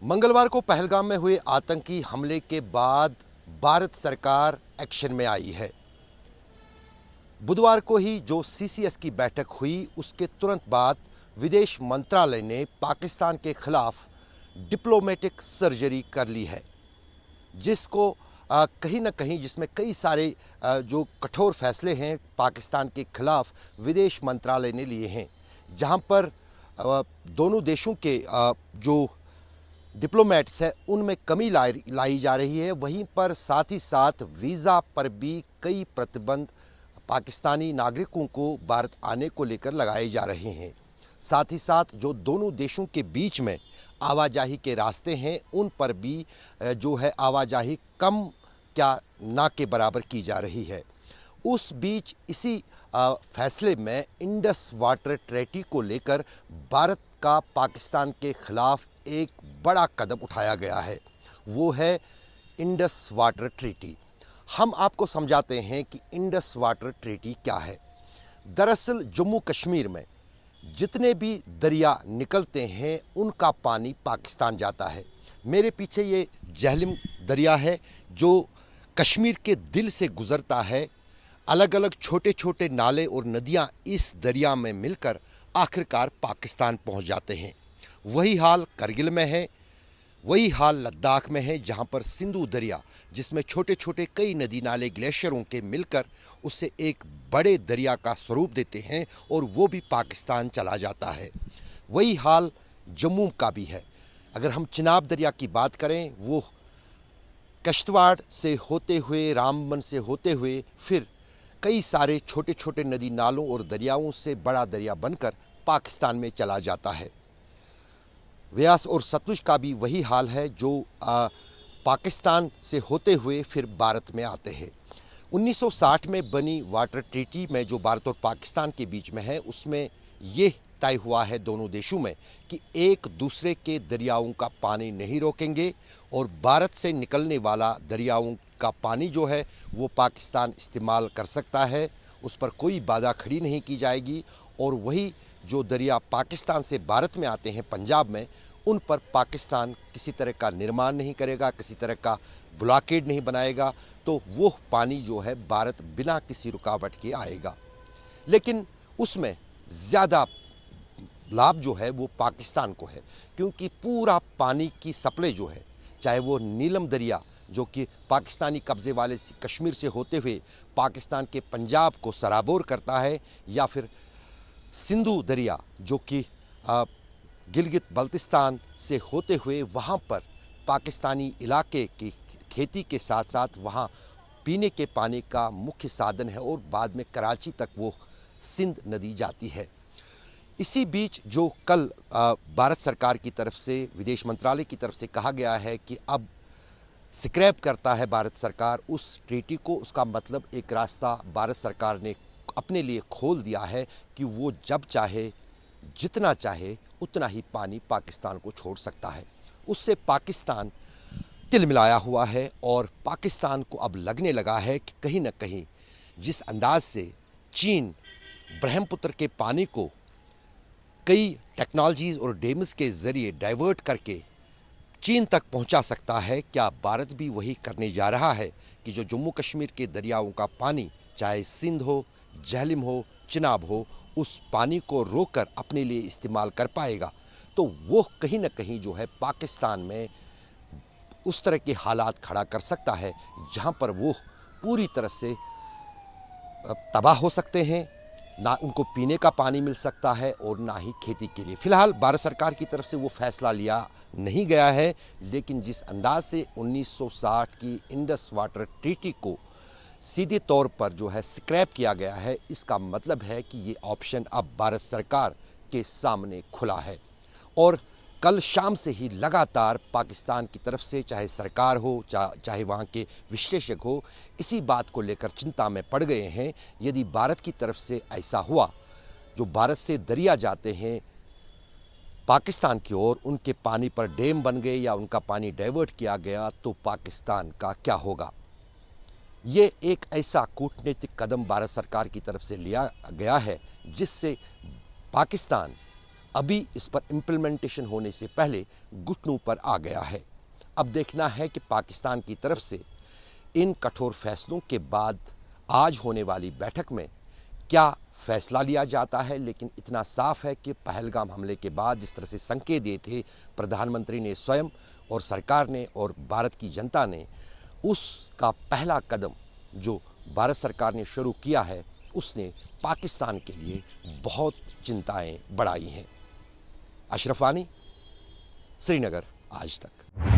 मंगलवार को पहलगाम में हुए आतंकी हमले के बाद भारत सरकार एक्शन में आई है। बुधवार को ही जो सीसीएस की बैठक हुई, उसके तुरंत बाद विदेश मंत्रालय ने पाकिस्तान के खिलाफ डिप्लोमेटिक सर्जरी कर ली है, जिसको कहीं ना कहीं जिसमें कई सारे जो कठोर फैसले हैं पाकिस्तान के खिलाफ विदेश मंत्रालय ने लिए हैं, जहां पर दोनों देशों के जो डिप्लोमेट्स हैं उनमें कमी लाई जा रही है। वहीं पर साथ ही साथ वीज़ा पर भी कई प्रतिबंध पाकिस्तानी नागरिकों को भारत आने को लेकर लगाए जा रहे हैं। साथ ही साथ जो दोनों देशों के बीच में आवाजाही के रास्ते हैं उन पर भी जो है आवाजाही कम क्या ना के बराबर की जा रही है। उस बीच इसी फैसले में इंडस वाटर ट्रीटी को लेकर भारत का पाकिस्तान के खिलाफ एक बड़ा कदम उठाया गया है, वो है इंडस वाटर ट्रीटी। हम आपको समझाते हैं कि इंडस वाटर ट्रीटी क्या है। दरअसल जम्मू कश्मीर में जितने भी दरिया निकलते हैं उनका पानी पाकिस्तान जाता है। मेरे पीछे ये झेलम दरिया है जो कश्मीर के दिल से गुजरता है। अलग अलग छोटे छोटे नाले और नदियां इस दरिया में मिलकर आखिरकार पाकिस्तान पहुंच जाते हैं। वही हाल करगिल में है, वही हाल लद्दाख में है, जहां पर सिंधु दरिया जिसमें छोटे छोटे कई नदी नाले ग्लेशियरों के मिलकर उससे एक बड़े दरिया का स्वरूप देते हैं और वो भी पाकिस्तान चला जाता है। वही हाल जम्मू का भी है। अगर हम चिनाब दरिया की बात करें, वो किश्तवाड़ से होते हुए रामबन से होते हुए फिर कई सारे छोटे छोटे नदी नालों और दरियाओं से बड़ा दरिया बनकर पाकिस्तान में चला जाता है। व्यास और सतलुज का भी वही हाल है जो पाकिस्तान से होते हुए फिर भारत में आते हैं। 1960 में बनी वाटर ट्रीटी में जो भारत और पाकिस्तान के बीच में है, उसमें ये तय हुआ है दोनों देशों में कि एक दूसरे के दरियाओं का पानी नहीं रोकेंगे और भारत से निकलने वाला दरियाओं का पानी जो है वो पाकिस्तान इस्तेमाल कर सकता है, उस पर कोई बाधा खड़ी नहीं की जाएगी। और वही जो दरिया पाकिस्तान से भारत में आते हैं पंजाब में, उन पर पाकिस्तान किसी तरह का निर्माण नहीं करेगा, किसी तरह का ब्लॉकेड नहीं बनाएगा, तो वो पानी जो है भारत बिना किसी रुकावट के आएगा। लेकिन उसमें ज़्यादा लाभ जो है वो पाकिस्तान को है, क्योंकि पूरा पानी की सप्लाई जो है, चाहे वो नीलम दरिया जो कि पाकिस्तानी कब्ज़े वाले कश्मीर से होते हुए पाकिस्तान के पंजाब को सराबोर करता है, या फिर सिंधु दरिया जो कि गिलगित बल्तिस्तान से होते हुए वहाँ पर पाकिस्तानी इलाके की खेती के साथ साथ वहाँ पीने के पानी का मुख्य साधन है और बाद में कराची तक वो सिंध नदी जाती है। इसी बीच जो कल भारत सरकार की तरफ से विदेश मंत्रालय की तरफ से कहा गया है कि अब स्क्रैप करता है भारत सरकार उस ट्रीटी को, उसका मतलब एक रास्ता भारत सरकार ने अपने लिए खोल दिया है कि वो जब चाहे जितना चाहे उतना ही पानी पाकिस्तान को छोड़ सकता है। उससे पाकिस्तान तिल मिलाया हुआ है और पाकिस्तान को अब लगने लगा है कि कहीं ना कहीं जिस अंदाज से चीन ब्रह्मपुत्र के पानी को कई टेक्नोलॉजीज़ और डैम्स के ज़रिए डाइवर्ट करके चीन तक पहुंचा सकता है, क्या भारत भी वही करने जा रहा है कि जो जम्मू कश्मीर के दरियाओं का पानी, चाहे सिंध हो, झेलम हो, चिनाब हो, उस पानी को रोककर अपने लिए इस्तेमाल कर पाएगा? तो वो कहीं ना कहीं जो है पाकिस्तान में उस तरह के हालात खड़ा कर सकता है जहां पर वो पूरी तरह से तबाह हो सकते हैं, ना उनको पीने का पानी मिल सकता है और ना ही खेती के लिए। फ़िलहाल भारत सरकार की तरफ से वो फैसला लिया नहीं गया है, लेकिन जिस अंदाज से 1960 की इंडस वाटर ट्रीटी को सीधे तौर पर जो है स्क्रैप किया गया है, इसका मतलब है कि ये ऑप्शन अब भारत सरकार के सामने खुला है। और कल शाम से ही लगातार पाकिस्तान की तरफ से चाहे सरकार हो चाहे वहाँ के विशेषज्ञ हो, इसी बात को लेकर चिंता में पड़ गए हैं। यदि भारत की तरफ से ऐसा हुआ, जो भारत से दरिया जाते हैं पाकिस्तान की ओर, उनके पानी पर डैम बन गए या उनका पानी डाइवर्ट किया गया, तो पाकिस्तान का क्या होगा? ये एक ऐसा कूटनीतिक कदम भारत सरकार की तरफ से लिया गया है जिससे पाकिस्तान अभी इस पर इम्प्लीमेंटेशन होने से पहले घुटनों पर आ गया है। अब देखना है कि पाकिस्तान की तरफ से इन कठोर फैसलों के बाद आज होने वाली बैठक में क्या फैसला लिया जाता है। लेकिन इतना साफ है कि पहलगाम हमले के बाद जिस तरह से संकेत दिए थे प्रधानमंत्री ने स्वयं और सरकार ने और भारत की जनता ने, उसका पहला कदम जो भारत सरकार ने शुरू किया है उसने पाकिस्तान के लिए बहुत चिंताएं बढ़ाई हैं। अशरफ वानी, श्रीनगर, आज तक।